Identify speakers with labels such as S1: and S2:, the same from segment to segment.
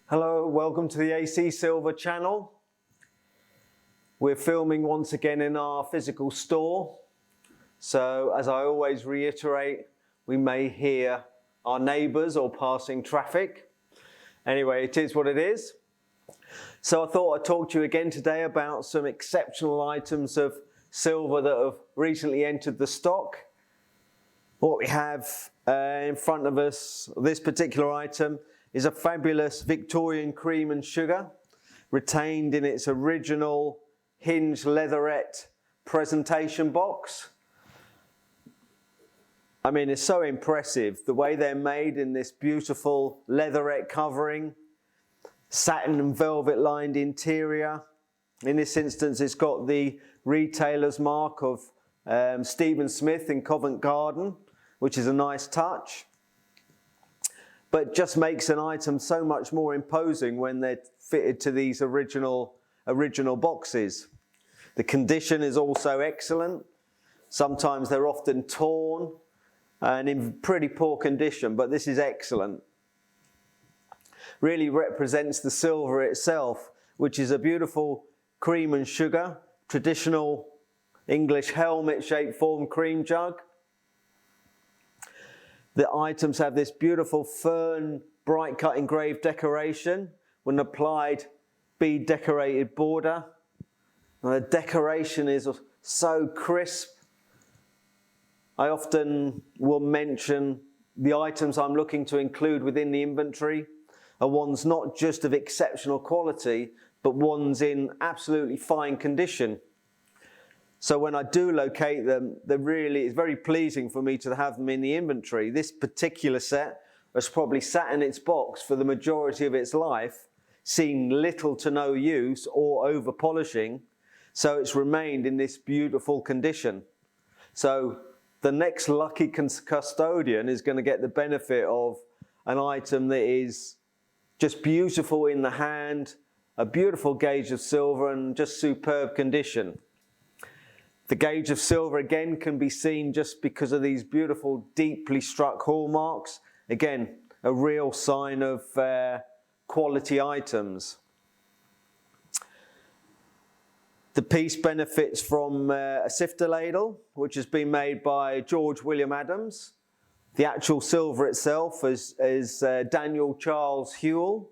S1: Hello, welcome to the AC Silver channel. We're filming once again in our physical store. So as I always reiterate, we may hear our neighbours or passing traffic. Anyway, it is what it is. So I thought I'd talk to you again today about some exceptional items of silver that have recently entered the stock. What we have in front of us, this particular item, is a fabulous Victorian cream and sugar, retained in its original hinged leatherette presentation box. I mean, it's so impressive, the way they're made in this beautiful leatherette covering, satin and velvet lined interior. In this instance, it's got the retailer's mark of Stephen Smith in Covent Garden, which is a nice touch. But just makes an item so much more imposing when they're fitted to these original boxes. The condition is also excellent. Sometimes they're often torn and in pretty poor condition, but this is excellent. Really represents the silver itself, which is a beautiful cream and sugar, traditional English helmet-shaped form cream jug. The items have this beautiful fern bright cut engraved decoration with an applied bead decorated border. And the decoration is so crisp. I often will mention the items I'm looking to include within the inventory are ones not just of exceptional quality, but ones in absolutely fine condition. So when I do locate them, it's very pleasing for me to have them in the inventory. This particular set has probably sat in its box for the majority of its life, seen little to no use or over polishing, so it's remained in this beautiful condition. So the next lucky custodian is going to get the benefit of an item that is just beautiful in the hand, a beautiful gauge of silver and just superb condition. The gauge of silver again can be seen just because of these beautiful deeply struck hallmarks. Again, a real sign of quality items. The piece benefits from a sifter ladle, which has been made by George William Adams. The actual silver itself is Daniel Charles Hewell.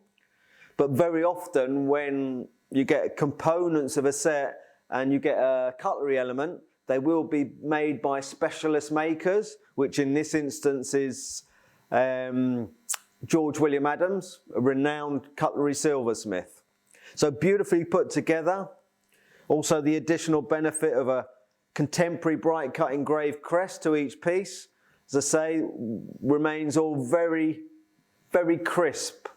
S1: But very often when you get components of a set and you get a cutlery element, they will be made by specialist makers, which in this instance is George William Adams, a renowned cutlery silversmith. So beautifully put together. Also the additional benefit of a contemporary bright cut engraved crest to each piece, as I say, remains all very, very crisp.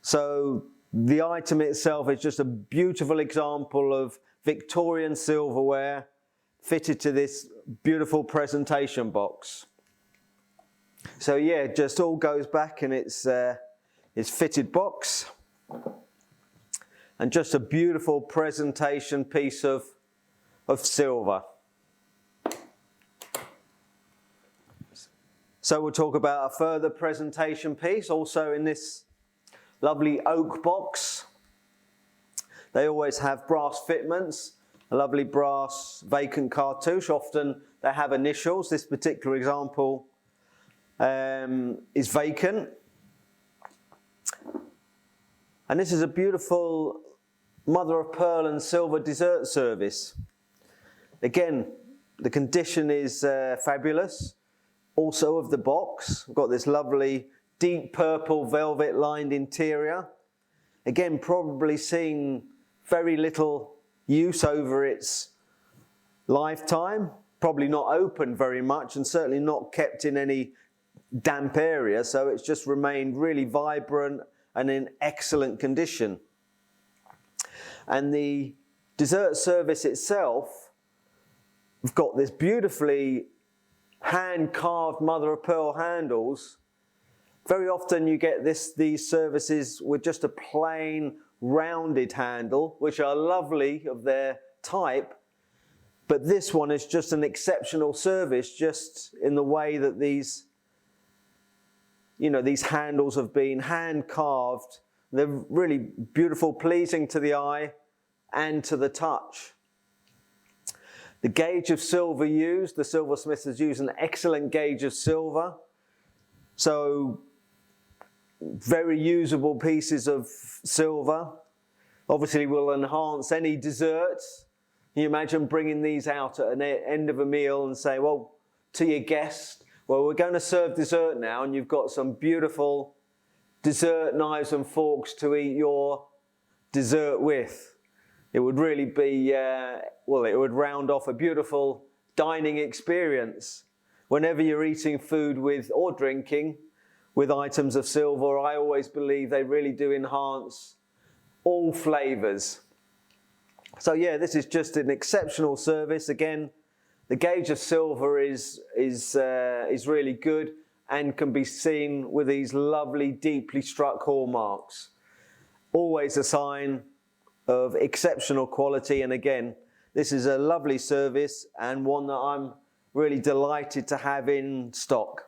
S1: So the item itself is just a beautiful example of Victorian silverware fitted to this beautiful presentation box. So yeah, just all goes back in its fitted box. And just a beautiful presentation piece of silver. So we'll talk about a further presentation piece, also in this lovely oak box. They always have brass fitments, a lovely brass vacant cartouche. Often they have initials. This particular example is vacant. And this is a beautiful mother of pearl and silver dessert service. Again, the condition is fabulous. Also of the box, we've got this lovely deep purple velvet lined interior. Again, probably seen very little use over its lifetime, probably not opened very much and certainly not kept in any damp area, so it's just remained really vibrant and in excellent condition. And the dessert service itself, we've got this beautifully hand-carved mother of pearl handles. Very often you get these services with just a plain rounded handle, which are lovely of their type, but this one is just an exceptional service, just in the way that these handles have been hand carved They're really beautiful, pleasing to the eye and to the touch. The gauge of silver used, the silversmith has used an excellent gauge of silver. So very usable pieces of silver. Obviously will enhance any desserts. Can you imagine bringing these out at an end of a meal and say, well, to your guest, well, we're going to serve dessert now, and you've got some beautiful dessert knives and forks to eat your dessert with. It would really be, well, it would round off a beautiful dining experience. Whenever you're eating food with or drinking with items of silver, I always believe they really do enhance all flavors. So yeah, this is just an exceptional service. Again, the gauge of silver is really good and can be seen with these lovely, deeply struck hallmarks. Always a sign of exceptional quality. And again, this is a lovely service and one that I'm really delighted to have in stock.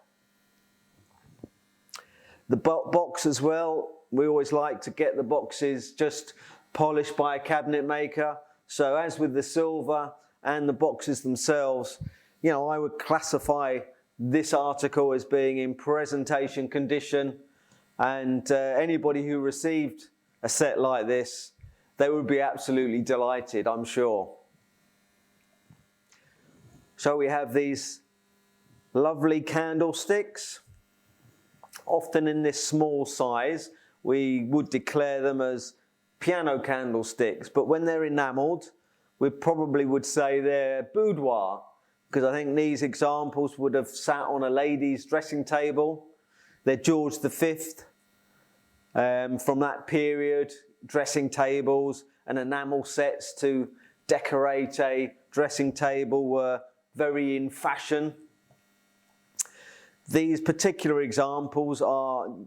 S1: The box as well, we always like to get the boxes just polished by a cabinet maker. So as with the silver and the boxes themselves, you know, I would classify this article as being in presentation condition, and anybody who received a set like this, they would be absolutely delighted, I'm sure. So we have these lovely candlesticks, often in this small size. We would declare them as piano candlesticks, but when they're enameled, we probably would say they're boudoir, because I think these examples would have sat on a lady's dressing table. They're George V from that period, dressing tables and enamel sets to decorate a dressing table were very in fashion. These particular examples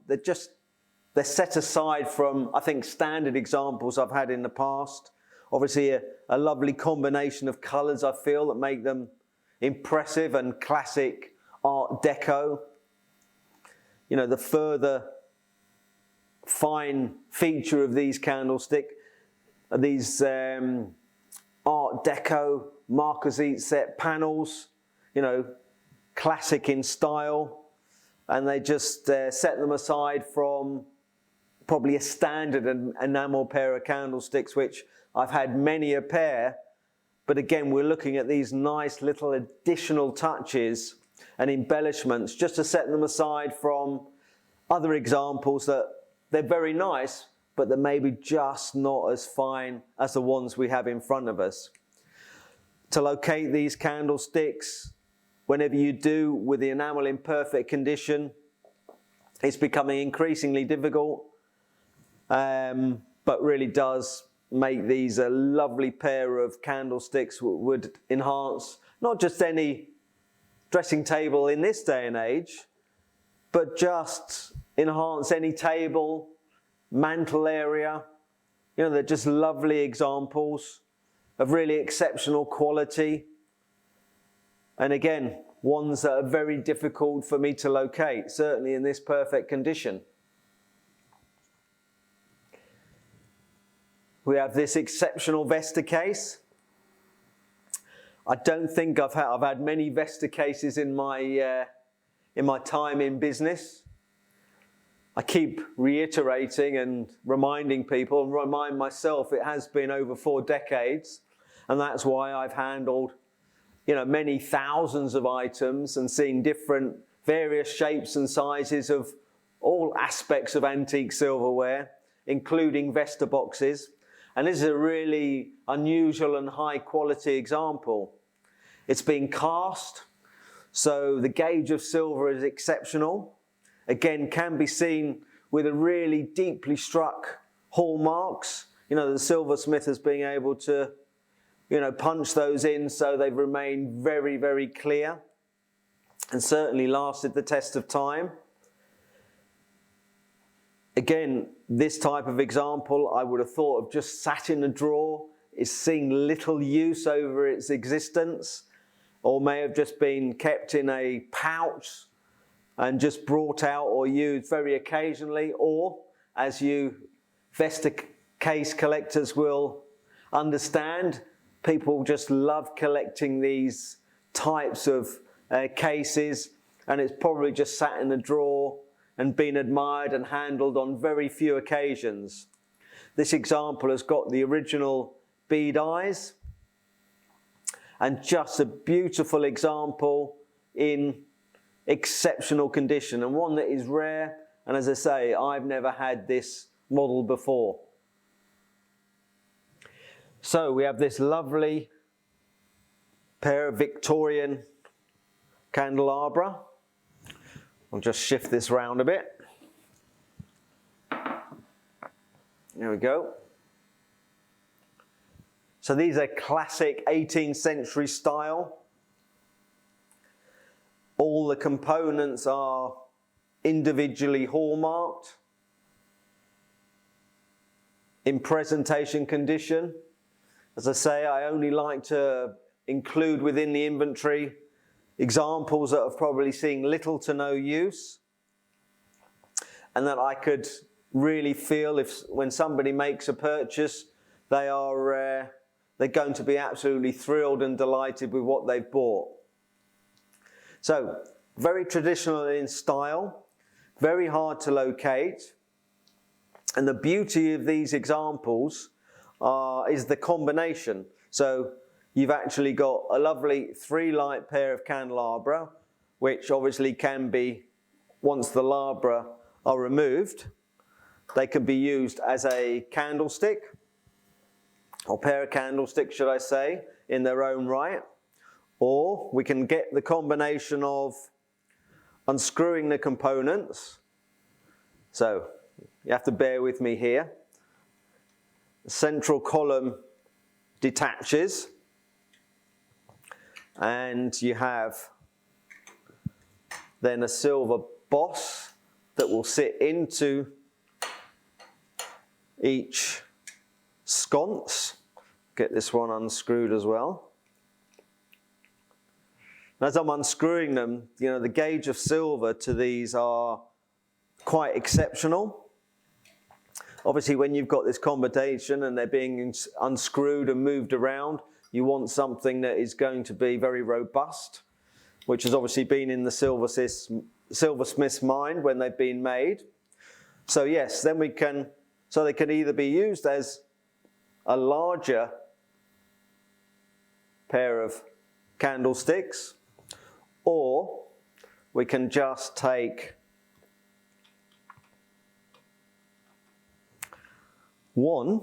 S1: they're set aside from, I think, standard examples I've had in the past. Obviously a lovely combination of colours, I feel, that make them impressive and classic Art Deco. You know, the further fine feature of these candlesticks are these Art Deco Marquisite set panels, you know, classic in style, and they just set them aside from probably a standard enamel pair of candlesticks, which I've had many a pair. But again, we're looking at these nice little additional touches and embellishments just to set them aside from other examples that they're very nice, but they're maybe just not as fine as the ones we have in front of us. To locate these candlesticks, whenever you do with the enamel in perfect condition, it's becoming increasingly difficult, but really does make these a lovely pair of candlesticks. Would enhance not just any dressing table in this day and age, but just enhance any table, mantle area. You know, they're just lovely examples of really exceptional quality. And again, ones that are very difficult for me to locate, certainly in this perfect condition. We have this exceptional Vesta case. I don't think I've had many Vesta cases in my time in business. I keep reiterating and reminding people, and remind myself, it has been over 4 decades, and that's why I've handled, you know, many thousands of items and seen different various shapes and sizes of all aspects of antique silverware, including Vesta boxes. And this is a really unusual and high quality example. It's been cast, so the gauge of silver is exceptional. Again, can be seen with a really deeply struck hallmarks. You know, the silversmith has been able to, you know, punch those in so they've remained very, very clear and certainly lasted the test of time. Again, this type of example I would have thought of just sat in a drawer. It's seen little use over its existence, or may have just been kept in a pouch and just brought out or used very occasionally, or, as you Vesta case collectors will understand. People just love collecting these types of cases, and it's probably just sat in a drawer and been admired and handled on very few occasions. This example has got the original bead eyes, and just a beautiful example in exceptional condition, and one that is rare. And as I say, I've never had this model before. So we have this lovely pair of Victorian candelabra. I'll just shift this round a bit. There we go. So these are classic 18th century style. All the components are individually hallmarked, in presentation condition. As I say, I only like to include within the inventory examples that have probably seen little to no use, and that I could really feel when somebody makes a purchase, they're going to be absolutely thrilled and delighted with what they've bought. So, very traditional in style, very hard to locate, and the beauty of these examples is the combination. So you've actually got a lovely 3-light pair of candelabra, which obviously can be, once the labra are removed, they can be used as a candlestick, or pair of candlesticks, should I say, in their own right. Or we can get the combination of unscrewing the components. So you have to bear with me here. The central column detaches, and you have then a silver boss that will sit into each sconce. Get this one unscrewed as well. As I'm unscrewing them, you know, the gauge of silver to these are quite exceptional. Obviously, when you've got this combination and they're being unscrewed and moved around, you want something that is going to be very robust, which has obviously been in the silversmith's mind when they've been made. So yes, then they can either be used as a larger pair of candlesticks, or we can just take one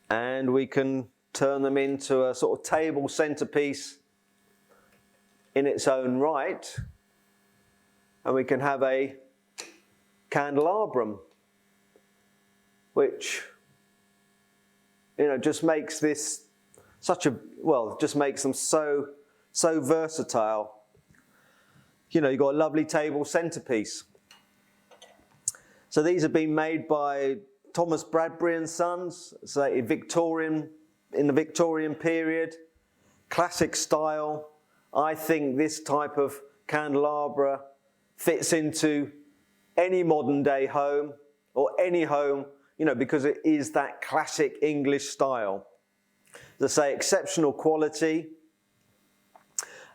S1: and we can turn them into a sort of table centerpiece in its own right, and we can have a candelabrum, which, you know, just makes this just makes them so versatile. You know, you've got a lovely table centerpiece. So these have been made by Thomas Bradbury and Sons, so in the Victorian period, classic style. I think this type of candelabra fits into any modern day home, or any home, you know, because it is that classic English style. As I say, exceptional quality.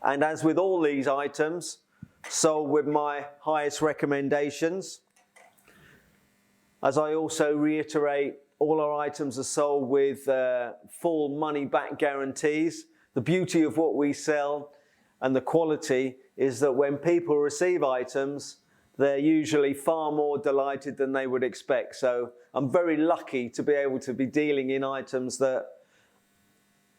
S1: And as with all these items, sold with my highest recommendations. As I also reiterate, all our items are sold with full money back guarantees. The beauty of what we sell and the quality is that when people receive items, they're usually far more delighted than they would expect. So I'm very lucky to be able to be dealing in items that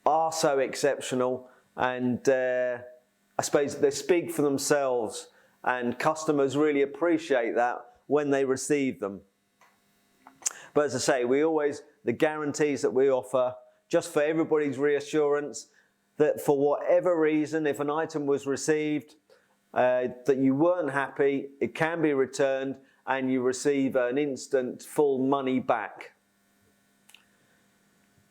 S1: are so exceptional, and I suppose they speak for themselves, and customers really appreciate that when they receive them. But as I say, the guarantees that we offer, just for everybody's reassurance, that for whatever reason, if an item was received, that you weren't happy, it can be returned and you receive an instant full money back.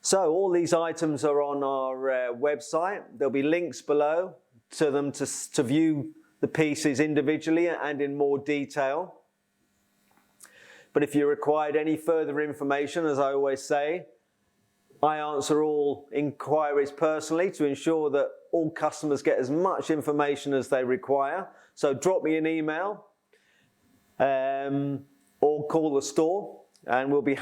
S1: So all these items are on our website. There'll be links below to them to view the pieces individually and in more detail. But if you required any further information, as I always say, I answer all inquiries personally to ensure that all customers get as much information as they require. So drop me an email or call the store, and I'm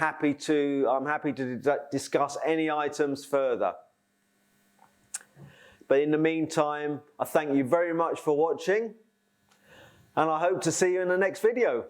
S1: happy to discuss any items further. But in the meantime, I thank you very much for watching, and I hope to see you in the next video.